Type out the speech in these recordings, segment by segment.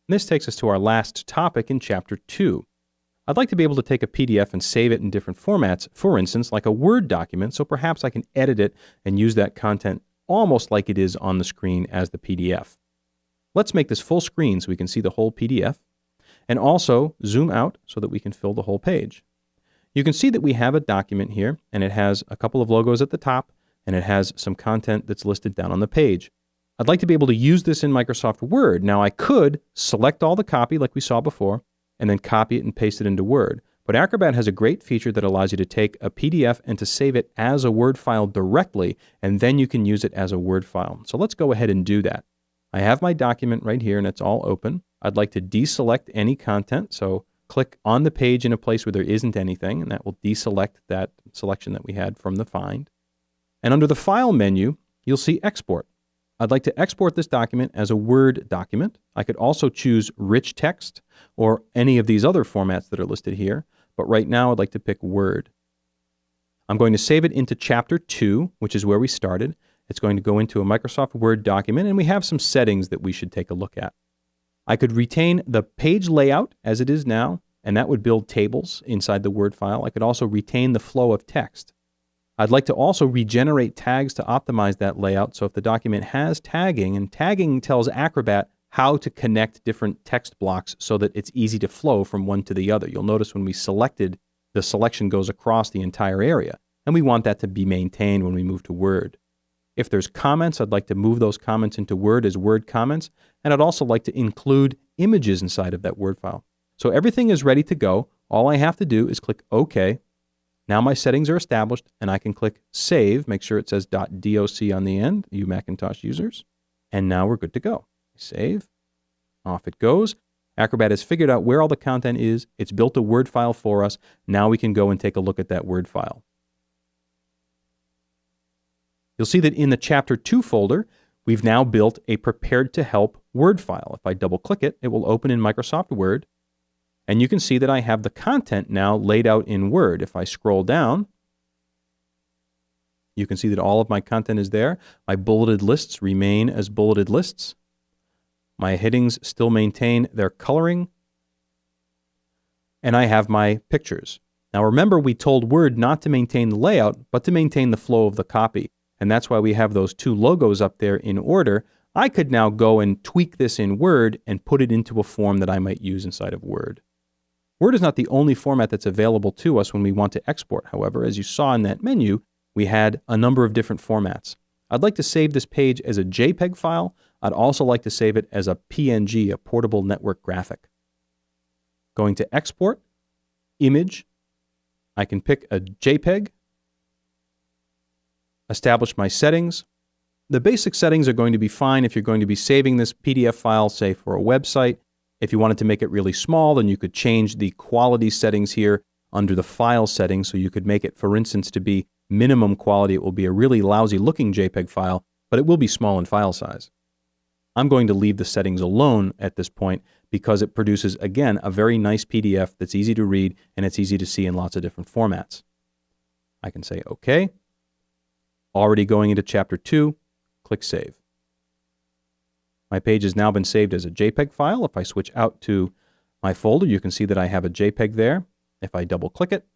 And this takes us to our last topic in Chapter 2. I'd like to be able to take a PDF and save it in different formats, for instance, like a Word document, so perhaps I can edit it and use that content almost like it is on the screen as the PDF. Let's make this full screen so we can see the whole PDF, and also zoom out so that we can fill the whole page. You can see that we have a document here, and it has a couple of logos at the top, and it has some content that's listed down on the page. I'd like to be able to use this in Microsoft Word. Now I could select all the copy like we saw before, and then copy it and paste it into Word. But Acrobat has a great feature that allows you to take a PDF and to save it as a Word file directly, and then you can use it as a Word file. So let's go ahead and do that. I have my document right here, and it's all open. I'd like to deselect any content, so click on the page in a place where there isn't anything, and that will deselect that selection that we had from the find. And under the File menu, you'll see Export. I'd like to export this document as a Word document. I could also choose rich text or any of these other formats that are listed here, but right now I'd like to pick Word. I'm going to save it into Chapter 2, which is where we started. It's going to go into a Microsoft Word document, and we have some settings that we should take a look at. I could retain the page layout as it is now, and that would build tables inside the Word file. I could also retain the flow of text. I'd like to also regenerate tags to optimize that layout, so if the document has tagging, and tagging tells Acrobat how to connect different text blocks so that it's easy to flow from one to the other. You'll notice when we selected, the selection goes across the entire area, and we want that to be maintained when we move to Word. If there's comments, I'd like to move those comments into Word as Word comments, and I'd also like to include images inside of that Word file. So everything is ready to go. All I have to do is click OK. Now my settings are established, and I can click Save, make sure it says .doc on the end, you Macintosh users, and now we're good to go. Save, off it goes. Acrobat has figured out where all the content is, it's built a Word file for us, now we can go and take a look at that Word file. You'll see that in the Chapter 2 folder, we've now built a Prepared to Help Word file. If I double-click it, it will open in Microsoft Word, and you can see that I have the content now laid out in Word. If I scroll down, you can see that all of my content is there. My bulleted lists remain as bulleted lists. My headings still maintain their coloring. And I have my pictures. Now remember, we told Word not to maintain the layout, but to maintain the flow of the copy. And that's why we have those two logos up there in order. I could now go and tweak this in Word and put it into a form that I might use inside of Word. Word is not the only format that's available to us when we want to export. However, as you saw in that menu, we had a number of different formats. I'd like to save this page as a JPEG file. I'd also like to save it as a PNG, a portable network graphic. Going to Export, Image, I can pick a JPEG, establish my settings. The basic settings are going to be fine if you're going to be saving this PDF file, say, for a website. If you wanted to make it really small, then you could change the quality settings here under the file settings. So you could make it, for instance, to be minimum quality. It will be a really lousy looking JPEG file, but it will be small in file size. I'm going to leave the settings alone at this point because it produces, again, a very nice PDF that's easy to read and it's easy to see in lots of different formats. I can say OK. Already going into Chapter 2, click Save. My page has now been saved as a JPEG file. If I switch out to my folder, you can see that I have a JPEG there. If I double-click it.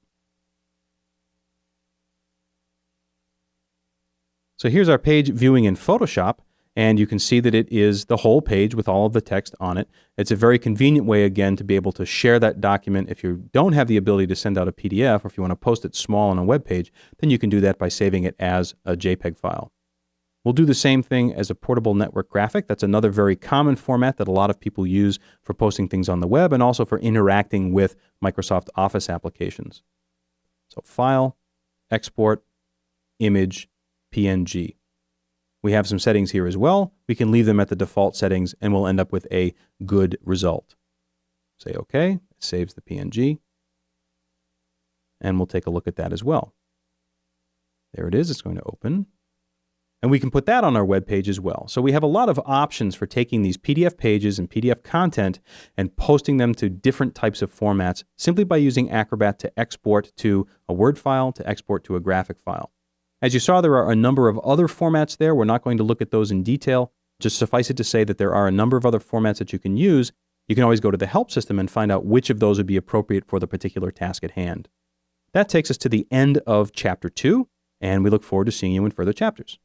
So here's our page viewing in Photoshop, and you can see that it is the whole page with all of the text on it. It's a very convenient way, again, to be able to share that document. If you don't have the ability to send out a PDF, or if you want to post it small on a web page, then you can do that by saving it as a JPEG file. We'll do the same thing as a portable network graphic. That's another very common format that a lot of people use for posting things on the web and also for interacting with Microsoft Office applications. So File, Export, Image, PNG. We have some settings here as well. We can leave them at the default settings and we'll end up with a good result. Say OK, it saves the PNG. And we'll take a look at that as well. There it is, it's going to open. And we can put that on our web page as well. So we have a lot of options for taking these PDF pages and PDF content and posting them to different types of formats simply by using Acrobat to export to a Word file, to export to a graphic file. As you saw, there are a number of other formats there. We're not going to look at those in detail. Just suffice it to say that there are a number of other formats that you can use. You can always go to the help system and find out which of those would be appropriate for the particular task at hand. That takes us to the end of Chapter 2, and we look forward to seeing you in further chapters.